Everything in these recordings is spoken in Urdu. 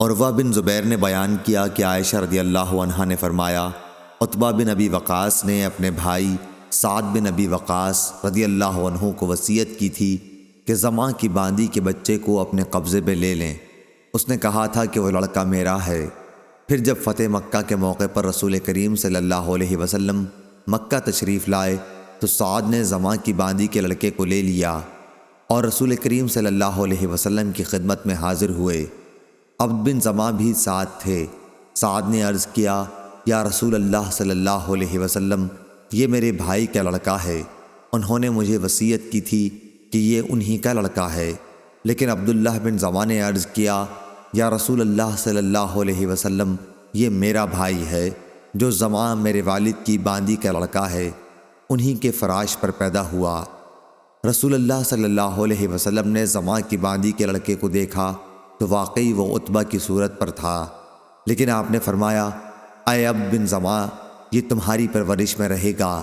عروہ بن زبیر نے بیان کیا کہ عائشہ رضی اللہ عنہا نے فرمایا، عتبہ بن ابی وقاص نے اپنے بھائی سعد بن ابی وقاص رضی اللہ عنہ کو وصیت کی تھی کہ زماں کی باندی کے بچے کو اپنے قبضے میں لے لیں۔ اس نے کہا تھا کہ وہ لڑکا میرا ہے۔ پھر جب فتح مکہ کے موقع پر رسول کریم صلی اللہ علیہ وسلم مکہ تشریف لائے تو سعد نے زماں کی باندی کے لڑکے کو لے لیا اور رسول کریم صلی اللہ علیہ وسلم کی خدمت میں حاضر ہوئے۔ عبد بن زماں بھی ساتھ تھے۔ سعد نے عرض کیا، یا رسول اللہ صلی اللہ علیہ وسلم، یہ میرے بھائی کا لڑکا ہے۔ انہوں نے مجھے وصیت کی تھی کہ یہ انہی کا لڑکا ہے۔ لیکن عبداللہ بن زماں نے عرض کیا، یا رسول اللہ صلی اللہ علیہ وسلم، یہ میرا بھائی ہے، جو زماں میرے والد کی باندی کا لڑکا ہے، انہی کے فراش پر پیدا ہوا۔ رسول اللہ صلی اللہ علیہ وسلم نے زماں کی باندی کے لڑکے کو دیکھا تو واقعی وہ عتبہ کی صورت پر تھا، لیکن آپ نے فرمایا، اے عبد بن زماں، یہ تمہاری پرورش میں رہے گا،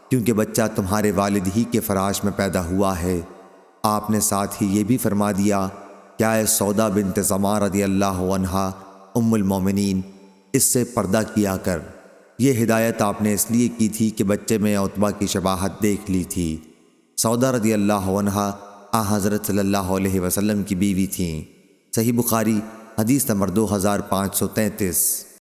کیونکہ بچہ تمہارے والد ہی کے فراش میں پیدا ہوا ہے۔ آپ نے ساتھ ہی یہ بھی فرما دیا، کیا اے سودا بنت زماں رضی اللہ عنہا ام المومنین، اس سے پردہ کیا کر۔ یہ ہدایت آپ نے اس لیے کی تھی کہ بچے میں عتبہ کی شباہت دیکھ لی تھی۔ سودا رضی اللہ عنہا حضرت صلی اللہ علیہ وسلم کی بیوی تھیں۔ صحیح بخاری حدیث نمبر 2533۔